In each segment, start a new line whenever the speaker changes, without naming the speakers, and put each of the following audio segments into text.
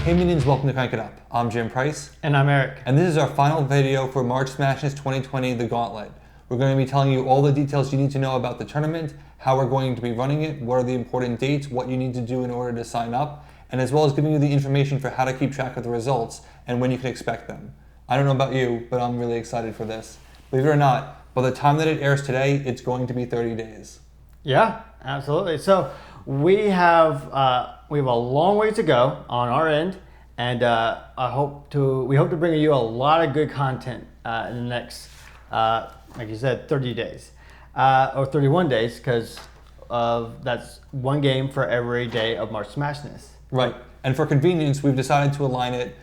Hey minions, welcome to Crank It Up. I'm Jim Price.
And I'm Eric.
And this is our final video for March Smashness 2020, the Gauntlet. We're going to be telling you all the details you need to know about the tournament, how we're going to be running it, what are the important dates, what you need to do in order to sign up, and as well as giving you the information for how to keep track of the results and when you can expect them. I don't know about you, but I'm really excited for this. Believe it or not, by the time that it airs today, it's going to be 30 days.
Yeah, absolutely. So we have a long way to go on our end, and we hope to bring you a lot of good content in the next, like you said, 30 days or 31 days, because that's one game for every day of March Smashness.
Right, and for convenience, we've decided to align it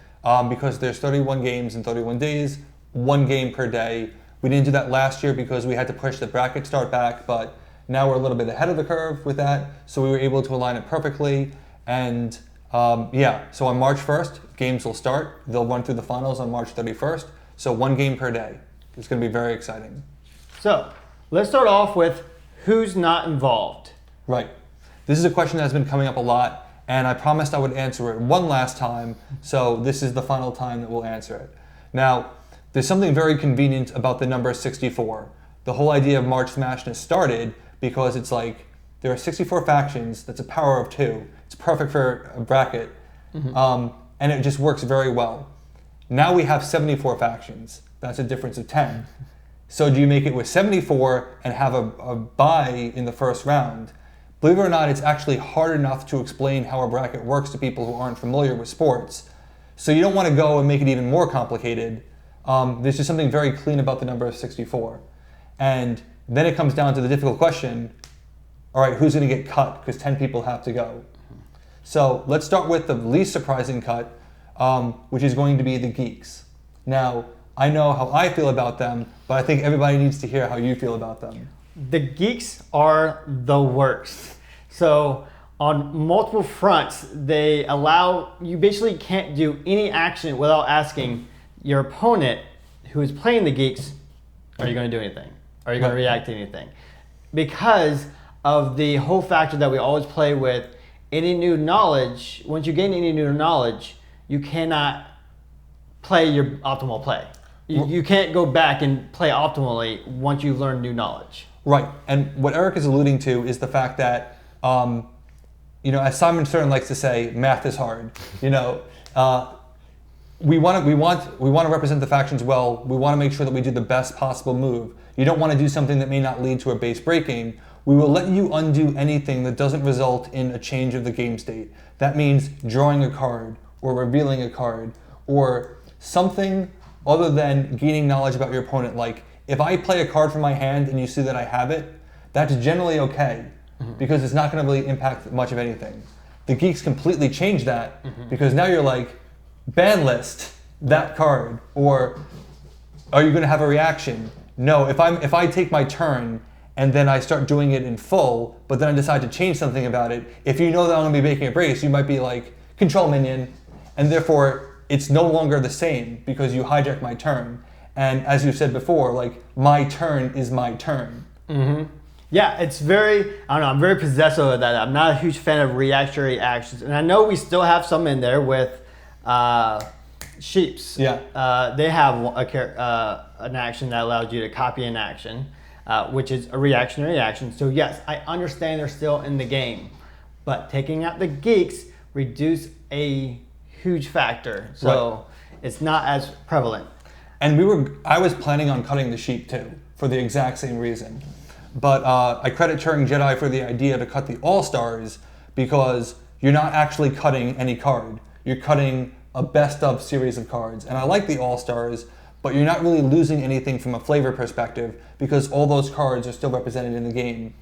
because there's 31 games in 31 days, one game per day. We didn't do that last year because we had to push the bracket start back, but now we're a little bit ahead of the curve with that, so we were able to align it perfectly. And so on March 1st, games will start. They'll run through the finals on March 31st, so one game per day. It's going to be very exciting.
So let's start off with who's not involved.
Right. This is a question that's been coming up a lot, and I promised I would answer it one last time, so this is the final time that we'll answer it. Now, there's something very convenient about the number 64. The whole idea of March Smashness started because it's like there are 64 factions. That's a power of 2. It's perfect for a bracket, and it just works very well. Now we have 74 factions. That's a difference of 10. So do you make it with 74 and have a bye in the first round? Believe it or not, it's actually hard enough to explain how a bracket works to people who aren't familiar with sports. So you don't want to go and make it even more complicated. There's just something very clean about the number of 64. And then it comes down to the difficult question, all right, who's going to get cut? Because 10 people have to go. So let's start with the least surprising cut, which is going to be the geeks. Now, I know how I feel about them, but I think everybody needs to hear how you feel about them.
The geeks are the worst. So on multiple fronts, they allow, you basically can't do any action without asking your opponent who is playing the geeks, are you going to do anything? Are you going to react to anything? Because of the whole factor that we always play with any new knowledge, once you gain any new knowledge, you cannot play your optimal play. You can't go back and play optimally once you've learned new knowledge.
Right, and what Eric is alluding to is the fact that, as Simon Stern likes to say, math is hard. We want to represent the factions well. We want to make sure that we do the best possible move. You don't want to do something that may not lead to a base breaking. We will let you undo anything that doesn't result in a change of the game state. That means drawing a card or revealing a card or something other than gaining knowledge about your opponent. Like if I play a card from my hand and you see that I have it, that's generally okay because it's not going to really impact much of anything. The geeks completely change that because now you're like, ban list that card, or are you going to have a reaction? No, if I take my turn and then I start doing it in full, but then I decide to change something about it, if you know that I'm going to be making a brace, you might be like, control minion, and therefore it's no longer the same because you hijack my turn. And as you said before, like my turn is my turn.
Yeah, it's very, I'm very possessive of that. I'm not a huge fan of reactionary actions. And I know we still have some in there with sheeps.
Yeah.
They have an action that allows you to copy an action, which is a reactionary action. So yes, I understand they're still in the game, but taking out the geeks reduce a huge factor. So it's not as prevalent.
And I was planning on cutting the sheep too, for the exact same reason. But I credit Turing Jedi for the idea to cut the All-Stars because you're not actually cutting any card. You're cutting a best of series of cards. And I like the All-Stars, but you're not really losing anything from a flavor perspective because all those cards are still represented in the game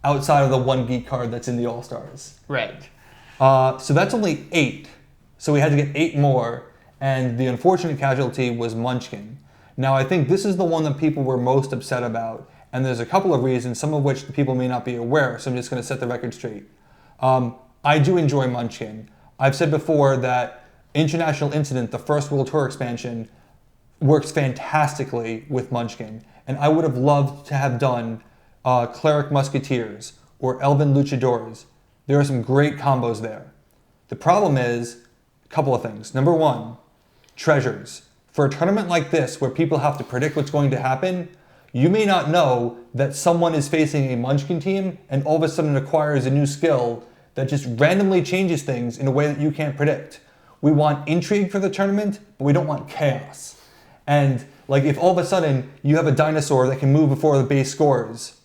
outside of the one geek card that's in the All-Stars.
Right.
So that's only 8. So we had to get 8 more, and the unfortunate casualty was Munchkin. Now I think this is the one that people were most upset about, and there's a couple of reasons, some of which the people may not be aware, so I'm just going to set the record straight. I do enjoy Munchkin. I've said before that International Incident, the first World Tour expansion, works fantastically with Munchkin, and I would have loved to have done Cleric Musketeers or Elven Luchadors. There are some great combos there. The problem is couple of things. Number one, treasures. For a tournament like this, where people have to predict what's going to happen, you may not know that someone is facing a Munchkin team and all of a sudden acquires a new skill that just randomly changes things in a way that you can't predict. We want intrigue for the tournament, but we don't want chaos. And like if all of a sudden you have a dinosaur that can move before the base scores,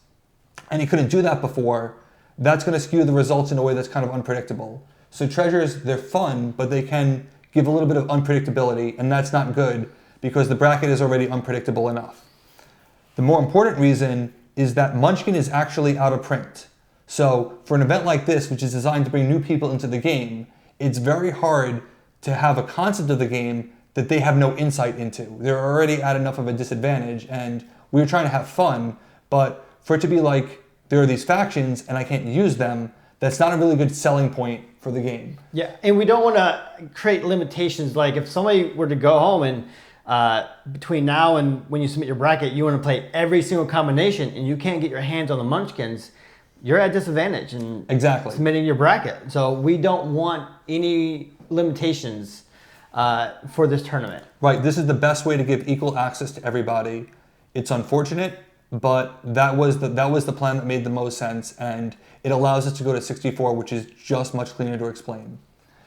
and he couldn't do that before, that's going to skew the results in a way that's kind of unpredictable. So treasures, they're fun, but they can give a little bit of unpredictability, and that's not good because the bracket is already unpredictable enough. The more important reason is that Munchkin is actually out of print. So for an event like this, which is designed to bring new people into the game, it's very hard to have a concept of the game that they have no insight into. They're already at enough of a disadvantage, and we're trying to have fun, but for it to be like, there are these factions and I can't use them, that's not a really good selling point for the game.
Yeah, and we don't want to create limitations. Like if somebody were to go home and between now and when you submit your bracket, you want to play every single combination and you can't get your hands on the Munchkins, you're at a disadvantage in
Exactly.
submitting your bracket. So we don't want any limitations for this tournament.
Right, this is the best way to give equal access to everybody. It's unfortunate, but that was the plan that made the most sense, and it allows us to go to 64, which is just much cleaner to explain.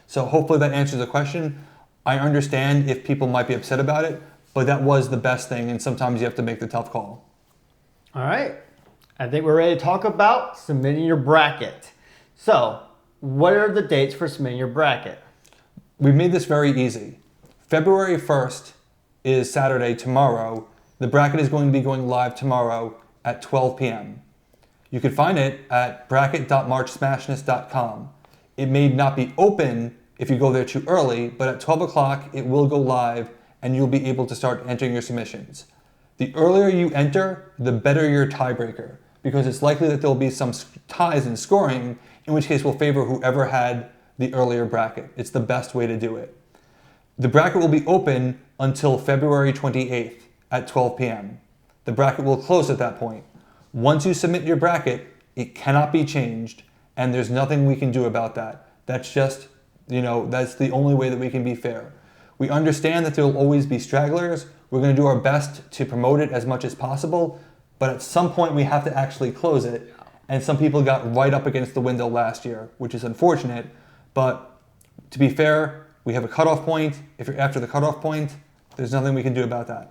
So hopefully that answers the question. I understand if people might be upset about it, but that was the best thing, and sometimes you have to make the tough call.
All right, I think we're ready to talk about submitting your bracket. So what are the dates for submitting your bracket?
We've made this very easy. February 1st is Saturday, tomorrow. The bracket is going to be going live tomorrow at 12 p.m. You can find it at bracket.marchsmashness.com. It may not be open if you go there too early, but at 12 o'clock it will go live and you'll be able to start entering your submissions. The earlier you enter, the better your tiebreaker, because it's likely that there will be some ties in scoring, in which case we'll favor whoever had the earlier bracket. It's the best way to do it. The bracket will be open until February 28th at 12 p.m. The bracket will close at that point. Once you submit your bracket, it cannot be changed, and there's nothing we can do about that. That's just, that's the only way that we can be fair. We understand that there will always be stragglers. We're going to do our best to promote it as much as possible, but at some point we have to actually close it, and some people got right up against the window last year, which is unfortunate, but to be fair, we have a cutoff point. If you're after the cutoff point, there's nothing we can do about that.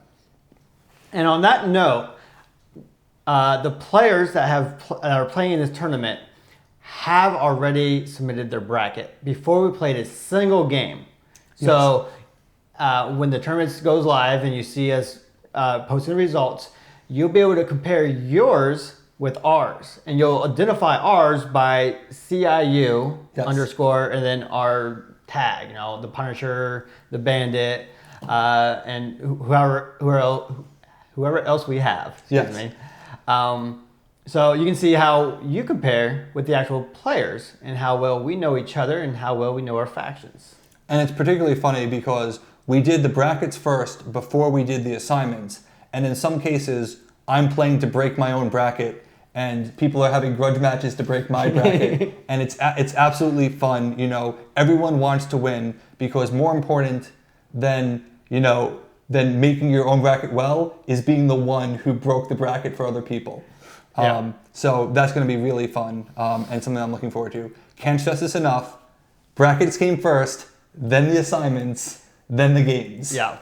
And on that note, the players that are playing in this tournament have already submitted their bracket before we played a single game.
Yes.
So when the tournament goes live and you see us posting the results, you'll be able to compare yours with ours. And you'll identify ours by CIU
Yes.
underscore and then our tag, the Punisher, the Bandit, and whoever else we have. Excuse me. So you can see how you compare with the actual players and how well we know each other and how well we know our factions.
And it's particularly funny because we did the brackets first before we did the assignments. And in some cases, I'm playing to break my own bracket and people are having grudge matches to break my bracket. And it's absolutely fun. Everyone wants to win because more important than making your own bracket well is being the one who broke the bracket for other people. So that's going to be really fun and something I'm looking forward to. Can't stress this enough. Brackets came first, then the assignments, then the games.
Yeah.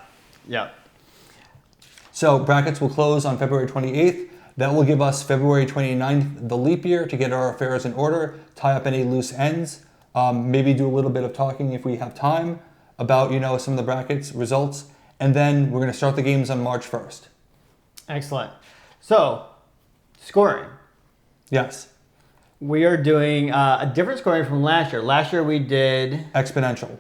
So brackets will close on February 28th. That will give us February 29th, the leap year, to get our affairs in order, tie up any loose ends, maybe do a little bit of talking if we have time about some of the brackets results. And then we're going to start the games on March 1st.
Excellent. So, scoring.
Yes.
We are doing a different scoring from last year. Last year we did
Exponential.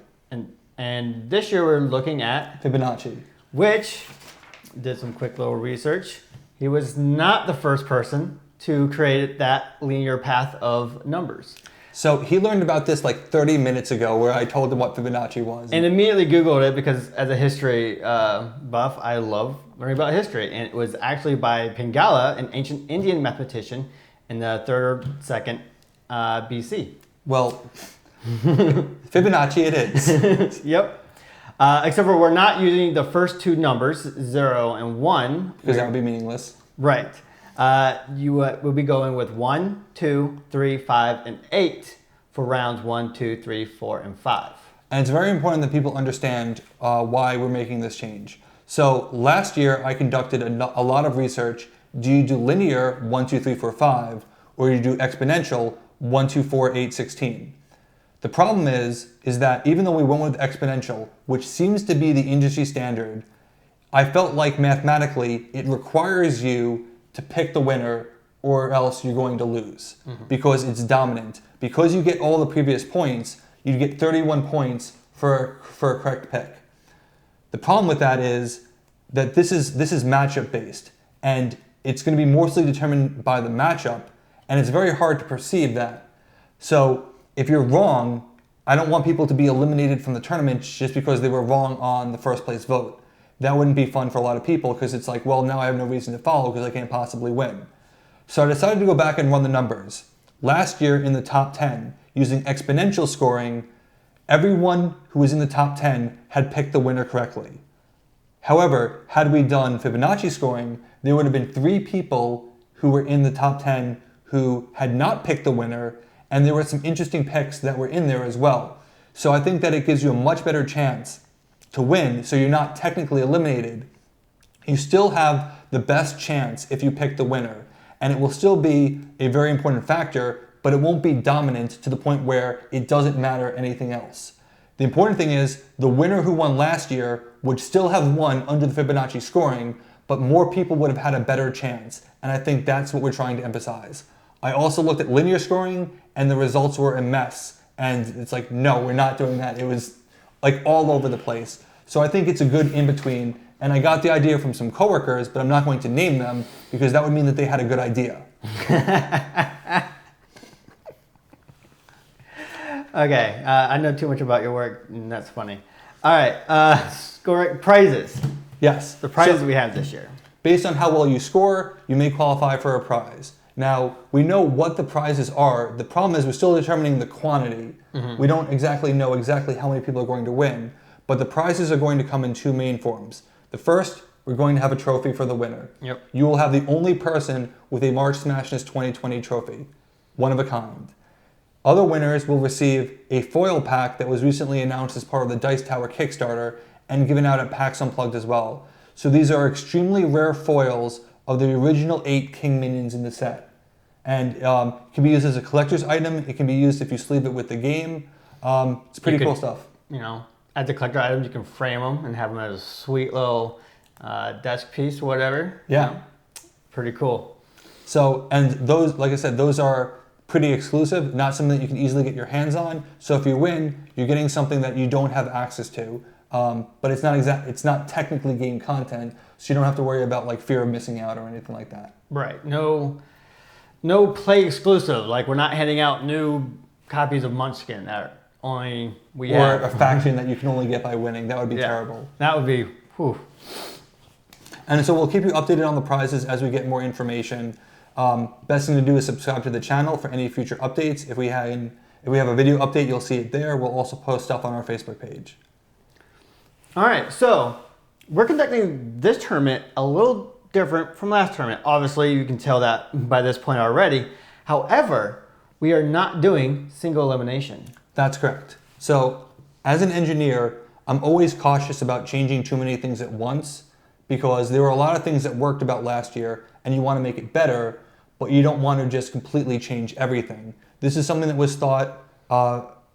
And this year we're looking at
Fibonacci.
Which, did some quick little research. He was not the first person to create that linear path of numbers.
So he learned about this like 30 minutes ago where I told him what Fibonacci was.
And immediately Googled it because as a history buff, I love learning about history. And it was actually by Pingala, an ancient Indian mathematician in the 3rd or 2nd BC.
Well, Fibonacci it is.
Yep. Except for we're not using the first two numbers, 0 and 1.
Because that would be meaningless.
Right. You will be going with 1, 2, 3, 5, and 8 for rounds 1, 2, 3, 4, and 5.
And it's very important that people understand why we're making this change. So last year, I conducted a lot of research. Do you do linear 1, 2, 3, 4, 5, or do you do exponential 1, 2, 4, 8, 16? The problem is that even though we went with exponential, which seems to be the industry standard, I felt like mathematically it requires you to pick the winner or else you're going to lose because it's dominant. Because you get all the previous points, you get 31 points for a correct pick. The problem with that is that this is matchup based, and it's going to be mostly determined by the matchup, and it's very hard to perceive that. So if you're wrong, I don't want people to be eliminated from the tournament just because they were wrong on the first place vote. That wouldn't be fun for a lot of people because it's like, well, now I have no reason to follow because I can't possibly win. So I decided to go back and run the numbers. Last year in the top 10, using exponential scoring, everyone who was in the top 10 had picked the winner correctly. However, had we done Fibonacci scoring, there would have been 3 people who were in the top 10 who had not picked the winner, and there were some interesting picks that were in there as well. So I think that it gives you a much better chance to win, so you're not technically eliminated. You still have the best chance if you pick the winner, and it will still be a very important factor, but it won't be dominant to the point where it doesn't matter anything else. The important thing is the winner who won last year would still have won under the Fibonacci scoring, but more people would have had a better chance, and I think that's what we're trying to emphasize. I also looked at linear scoring, and the results were a mess, and it's like, no, we're not doing that. It was like all over the place. So I think it's a good in-between, and I got the idea from some coworkers, but I'm not going to name them because that would mean that they had a good idea.
Okay, I know too much about your work, and that's funny. All right, score prizes.
Yes.
The prizes we have this year.
Based on how well you score, you may qualify for a prize. Now, we know what the prizes are. The problem is we're still determining the quantity. We don't exactly know exactly how many people are going to win, but the prizes are going to come in 2 main forms. The first, we're going to have a trophy for the winner.
Yep.
You will have the only person with a March Smashness 2020 trophy, one of a kind. Other winners will receive a foil pack that was recently announced as part of the Dice Tower Kickstarter and given out at PAX Unplugged as well. So these are extremely rare foils of the original 8 King minions in the set. And it can be used as a collector's item. It can be used if you sleeve it with the game. It's pretty cool stuff.
You know, as a collector item, you can frame them and have them as a sweet little desk piece or whatever.
Yeah.
You know, pretty cool.
So, and those, like I said, those are pretty exclusive, not something that you can easily get your hands on. So if you win, you're getting something that you don't have access to. But it's not technically game content, so you don't have to worry about like fear of missing out or anything like that.
Right. No play exclusive. Like we're not handing out new copies of Munchkin that only we have.
Or a faction that you can only get by winning. That would be terrible.
That would be, whew.
And so we'll keep you updated on the prizes as we get more information. Best thing to do is subscribe to the channel for any future updates. If we have a video update, you'll see it there. We'll also post stuff on our Facebook page.
All right, so we're conducting this tournament a little different from last tournament. Obviously, you can tell that by this point already. However, we are not doing single elimination.
That's correct. So as an engineer, I'm always cautious about changing too many things at once because there were a lot of things that worked about last year and you want to make it better, but you don't want to just completely change everything. This is something that was thought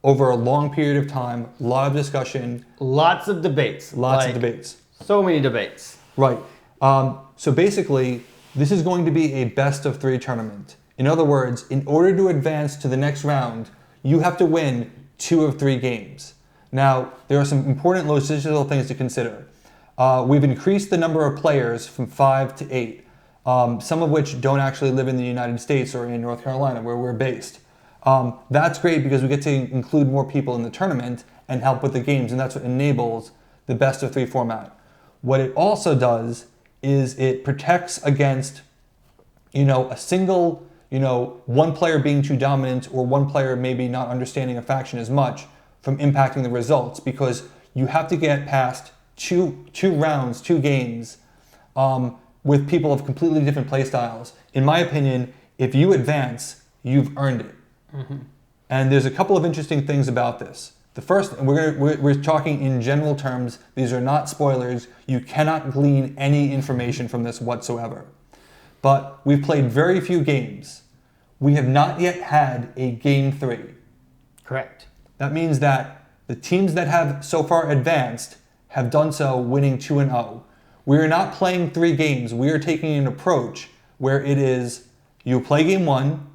over a long period of time, a lot of discussion.
Lots of debates.
Lots of debates.
So many debates.
Right. So basically, this is going to be a best of 3 tournament. In other words, in order to advance to the next round, you have to win 2 of 3 games. Now, there are some important logistical things to consider. We've increased the number of players from 5 to 8, some of which don't actually live in the United States or in North Carolina, where we're based. That's great because we get to include more people in the tournament and help with the games, and that's what enables the best of 3 format. What it also does is it protects against, a single one player being too dominant or one player maybe not understanding a faction as much from impacting the results, because you have to get past two rounds, two games with people of completely different play styles. In my opinion, if you advance, you've earned it. Mm-hmm. And there's a couple of interesting things about this. The first, and we're talking in general terms, these are not spoilers. You cannot glean any information from this whatsoever. But we've played very few games. We have not yet had a game 3.
Correct.
That means that the teams that have so far advanced have done so winning 2-0. We are not playing 3 games. We are taking an approach where it is, you play game 1,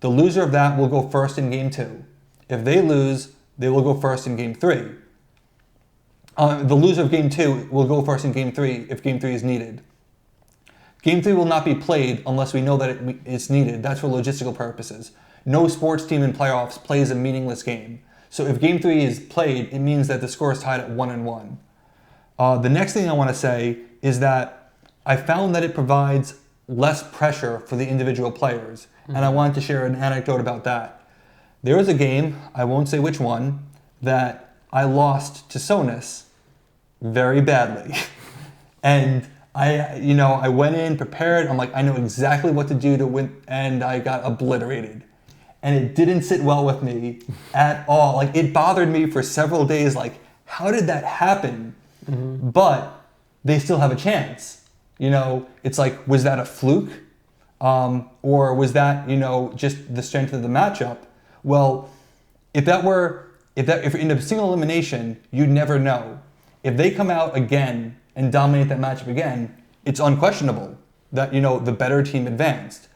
the loser of that will go first in game 2. If they lose, they will go first in game 3. The loser of game 2 will go first in game 3 if game 3 is needed. Game 3 will not be played unless we know that it's needed. That's for logistical purposes. No sports team in playoffs plays a meaningless game. So if game 3 is played, it means that the score is tied at 1-1. The next thing I want to say is that I found that it provides less pressure for the individual players. And I wanted to share an anecdote about that. There was a game, I won't say which one, that I lost to Smashness very badly. And I went in prepared. I'm like, I know exactly what to do to win, and I got obliterated. And it didn't sit well with me at all. Like, it bothered me for several days. Like, how did that happen? Mm-hmm. But they still have a chance. It's like, was that a fluke? Or was that, just the strength of the matchup? Well, if in a single elimination, you'd never know. If they come out again and dominate that matchup again, it's unquestionable that, the better team advanced.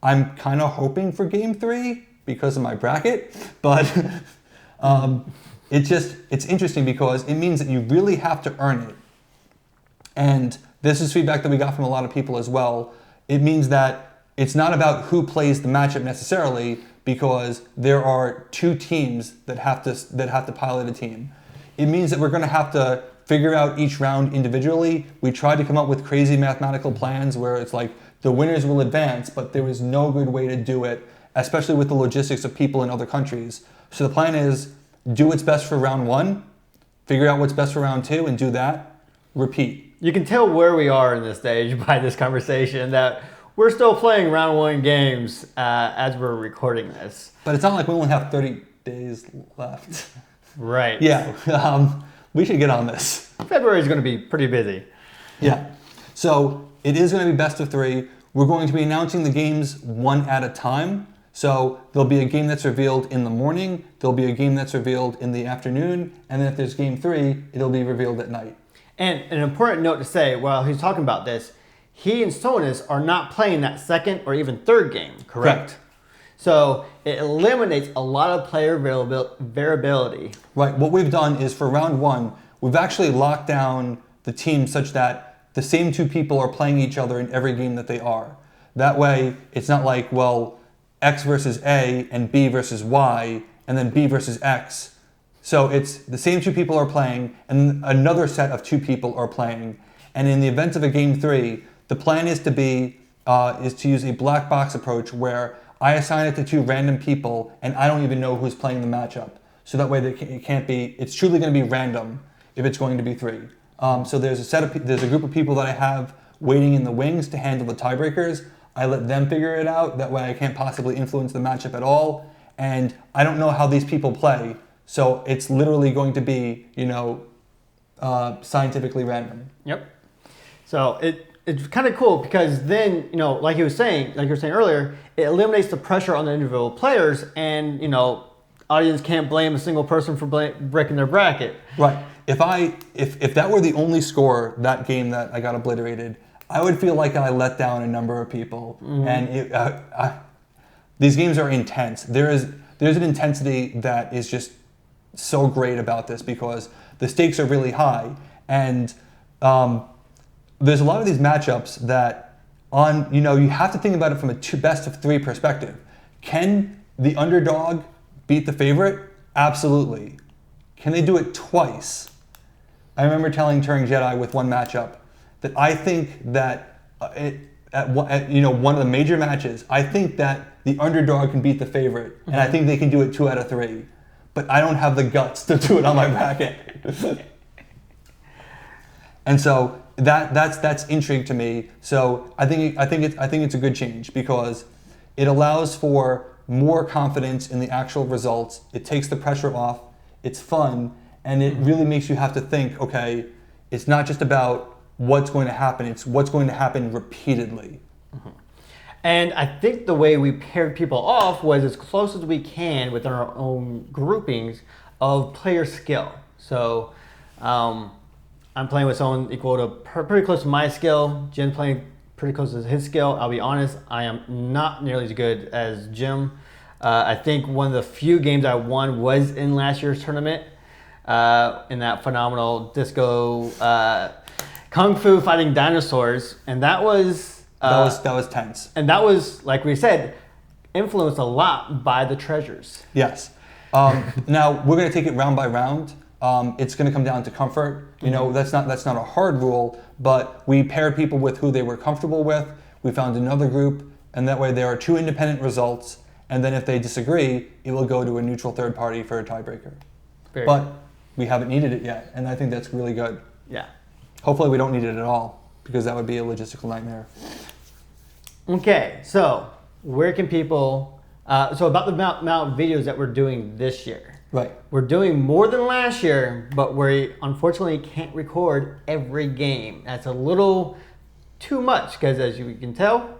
I'm kind of hoping for game 3 because of my bracket, but it's interesting because it means that you really have to earn it. And this is feedback that we got from a lot of people as well. It means that it's not about who plays the matchup necessarily, because there are 2 teams that have to pilot a team. It means that we're going to have to figure out each round individually. We tried to come up with crazy mathematical plans where it's like the winners will advance, but there was no good way to do it, especially with the logistics of people in other countries. So the plan is do what's best for round 1, figure out what's best for round 2, and do that. Repeat.
You can tell where we are in this stage by this conversation that we're still playing round 1 games as we're recording this.
But it's not like we only have 30 days left.
Right.
Yeah. We should get on this.
February is going to be pretty busy.
Yeah. So it is going to be best of 3. We're going to be announcing the games one at a time. So there'll be a game that's revealed in the morning. There'll be a game that's revealed in the afternoon. And then if there's game 3, it'll be revealed at night.
And an important note to say while he's talking about this, he and Smashness are not playing that second or even third game, correct? So it eliminates a lot of player variability.
Right. What we've done is for round 1, we've actually locked down the team such that the same 2 people are playing each other in every game that they are. That way, it's not like, well, X versus A and B versus Y, and then B versus X. So it's the same 2 people are playing, and another set of 2 people are playing. And in the event of a game 3, the plan is to use a black box approach where I assign it to 2 random people, and I don't even know who's playing the matchup. So that way it's truly going to be random if it's going to be 3. So there's a group of people that I have waiting in the wings to handle the tiebreakers. I let them figure it out. That way I can't possibly influence the matchup at all. And I don't know how these people play. So it's literally going to be, scientifically random.
Yep. So it's kind of cool because then, like you were saying earlier, it eliminates the pressure on the individual players, and, audience can't blame a single person for breaking their bracket.
Right. If that were the only score that game that I got obliterated, I would feel like I let down a number of people. Mm-hmm. And these games are intense. There's an intensity that is just so great about this because the stakes are really high, and there's a lot of these matchups that you have to think about it from a best of 3 perspective. Can the underdog beat the favorite? Absolutely. Can they do it twice? I remember telling Turing Jedi with one matchup that I think that one of the major matches, I think that the underdog can beat the favorite, and I think they can do it 2 out of 3. But I don't have the guts to do it on my bracket. And so that's intrigue to me. So I think it's a good change because it allows for more confidence in the actual results. It takes the pressure off. It's fun, and it really makes you have to think. Okay, it's not just about what's going to happen. It's what's going to happen repeatedly.
And I think the way we paired people off was as close as we can within our own groupings of player skill. So I'm playing with someone equal to pretty close to my skill. Jim's playing pretty close to his skill. I'll be honest, I am not nearly as good as Jim. I think one of the few games I won was in last year's tournament in that phenomenal disco kung fu fighting dinosaurs, and that was
tense.
And that was, like we said, influenced a lot by the treasures.
Yes. Now we're going to take it round by round. It's going to come down to comfort. That's not a hard rule, but we paired people with who they were comfortable with. We found another group, and that way there are 2 independent results. And then if they disagree, it will go to a neutral third party for a tiebreaker. But we haven't needed it yet, and I think that's really good.
Yeah.
Hopefully we don't need it at all, because that would be a logistical nightmare.
Okay, so where can people, so about the amount of videos that we're doing this year.
Right.
We're doing more than last year, but we unfortunately can't record every game. That's a little too much, because as you can tell,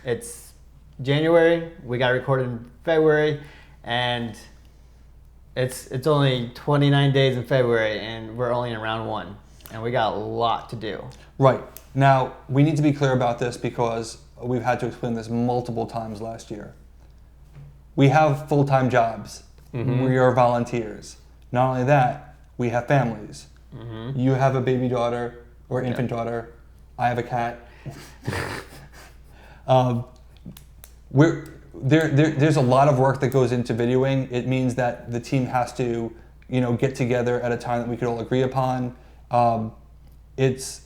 it's January, we got recorded in February, and it's only 29 days in February, and we're only in round 1, and we got a lot to do. Right.
Now, we need to be clear about this because we've had to explain this multiple times last year. We have full-time jobs. We are volunteers. Not only that, we have families. You have a baby daughter or infant daughter. I have a cat. There's a lot of work that goes into videoing. It means that the team has to, get together at a time that we could all agree upon. It's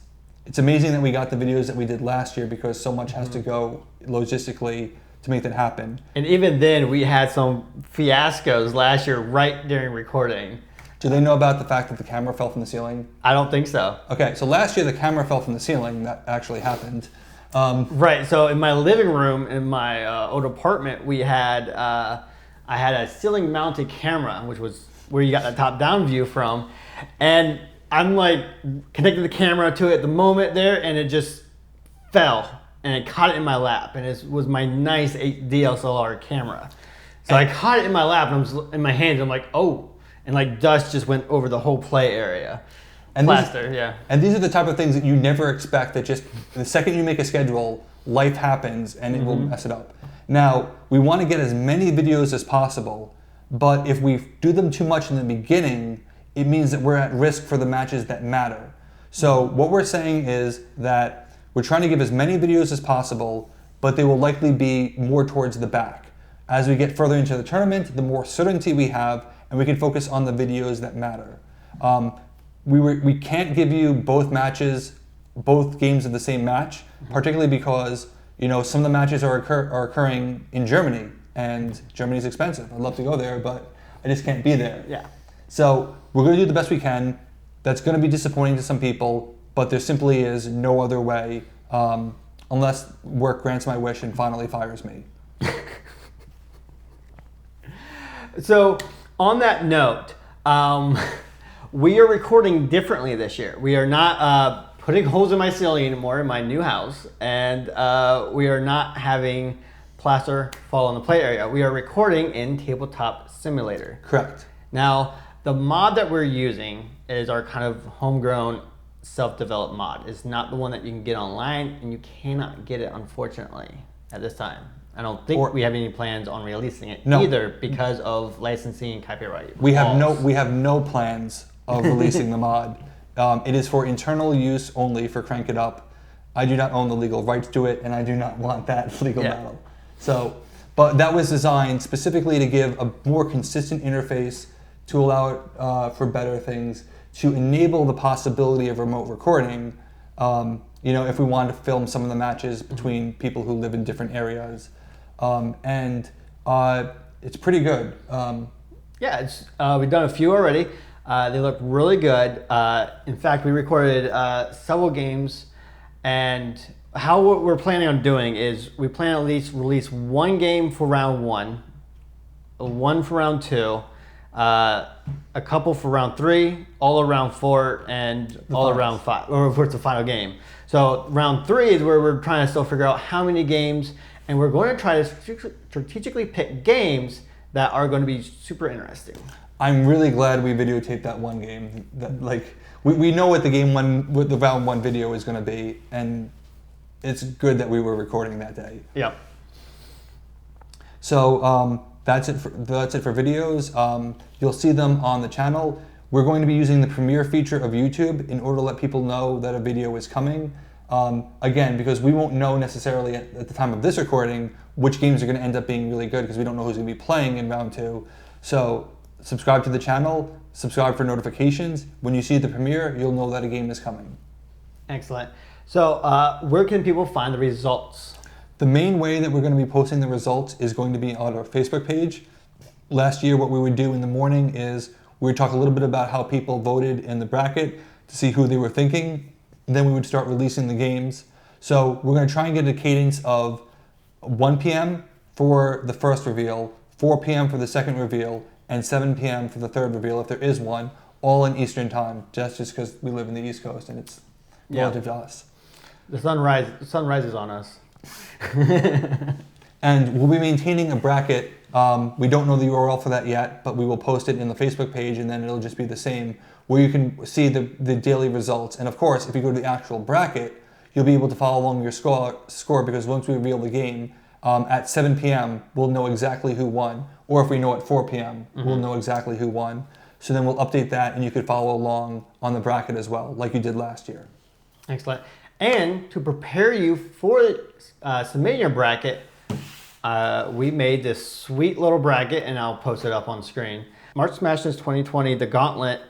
amazing that we got the videos that we did last year because so much has to go logistically to make that happen.
And even then, we had some fiascos last year right during recording.
Do they know about the fact that the camera fell from the ceiling?
I don't think so.
Okay, so last year the camera fell from the ceiling. That actually happened.
Right, so in my living room in my old apartment, we had, I had a ceiling mounted camera, which was where you got the top down view from. And I'm like connected the camera to it the moment there, and it just fell. And it caught it in my lap, and it was my nice DSLR camera. So I caught it in my lap, and I was in my hands. I'm like, oh, and like dust just went over the whole play area.
And
plaster, yeah.
And these are the type of things that you never expect. That just the second you make a schedule, life happens, and it will mess it up. Now we want to get as many videos as possible, but if we do them too much in the beginning, it means that we're at risk for the matches that matter. So what we're saying is that we're trying to give as many videos as possible, but they will likely be more towards the back. As we get further into the tournament, the more certainty we have, and we can focus on the videos that matter. We can't give you both matches, both games of the same match, particularly because some of the matches are occurring in Germany, and Germany's expensive. I'd love to go there, but I just can't be there.
Yeah.
So we're going to do the best we can. That's going to be disappointing to some people, but there simply is no other way unless work grants my wish and finally fires me.
So on that note, we are recording differently this year. We are not putting holes in my ceiling anymore in my new house, and we are not having plaster fall in the play area. We are recording in Tabletop Simulator.
Correct.
Now, the mod that we're using is our kind of homegrown self-developed mod. It's not the one that you can get online, and you cannot get it, unfortunately, at this time. I don't think we have any plans on releasing it either because of licensing and copyright.
We have no plans of releasing the mod. It is for internal use only for Crank It Up. I do not own the legal rights to it, and I do not want that legal battle. So, but that was designed specifically to give a more consistent interface, to allow it for better things, to enable the possibility of remote recording, if we wanted to film some of the matches between people who live in different areas. And it's pretty good.
Yeah, we've done a few already. They look really good. In fact, we recorded several games, and what we're planning on doing is we plan to at least release one game for round 1, one for round 2, a couple for round 3, all around 4, and all around 5, or of course the final game. So round 3 is where we're trying to still figure out how many games, and we're going to try to strategically pick games that are going to be super interesting.
I'm really glad we videotaped that one game. We know what the round 1 video is going to be, and it's good that we were recording that day.
Yep.
So that's it for videos. You'll see them on the channel. We're going to be using the premiere feature of YouTube in order to let people know that a video is coming. Again, because we won't know necessarily at the time of this recording which games are going to end up being really good, because we don't know who's going to be playing in round 2. So subscribe to the channel, subscribe for notifications. When you see the premiere, you'll know that a game is coming.
Excellent. So where can people find the results?
The main way that we're going to be posting the results is going to be on our Facebook page. Last year, what we would do in the morning is we would talk a little bit about how people voted in the bracket to see who they were thinking. Then we would start releasing the games. So we're going to try and get a cadence of 1 p.m. for the first reveal, 4 p.m. for the second reveal, and 7 p.m. for the third reveal, if there is one, all in Eastern time, just because we live in the East Coast and it's relative to us.
The sun rises on us.
And we'll be maintaining a bracket. We don't know the URL for that yet, but we will post it in the Facebook page, and then it'll just be the same, where you can see the daily results. And of course, if you go to the actual bracket, you'll be able to follow along your score, because once we reveal the game, at 7 p.m., we'll know exactly who won. Or if we know at 4 p.m., we'll know exactly who won. So then we'll update that, and you could follow along on the bracket as well, like you did last year.
Excellent. And to prepare you for submitting your bracket, we made this sweet little bracket, and I'll post it up on screen. March Smashness 2020, the Gauntlet,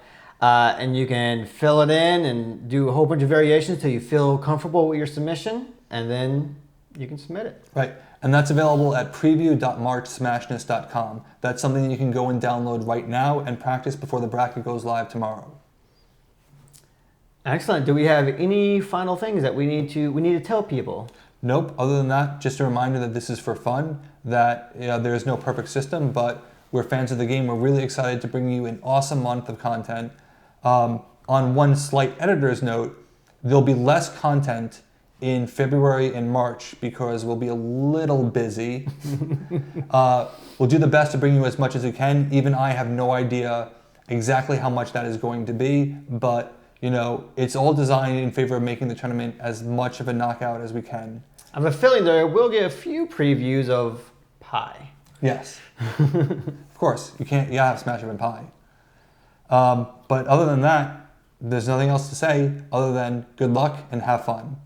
and you can fill it in and do a whole bunch of variations till you feel comfortable with your submission, and then you can submit it.
Right, and that's available at preview.marchsmashness.com. That's something you can go and download right now and practice before the bracket goes live tomorrow.
Excellent. Do we have any final things that we need to tell people?
Nope. Other than that, just a reminder that this is for fun, that there is no perfect system, but we're fans of the game. We're really excited to bring you an awesome month of content. On one slight editor's note, there'll be less content in February and March because we'll be a little busy. We'll do the best to bring you as much as we can. Even I have no idea exactly how much that is going to be, but it's all designed in favor of making the tournament as much of a knockout as we can.
I have a feeling there will get a few previews of pie.
Yes. Of course, you gotta have Smash Up and Pie. But other than that, there's nothing else to say other than good luck and have fun.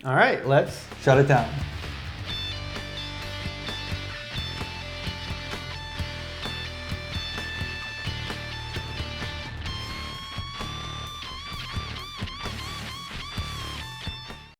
All right, let's
shut it down.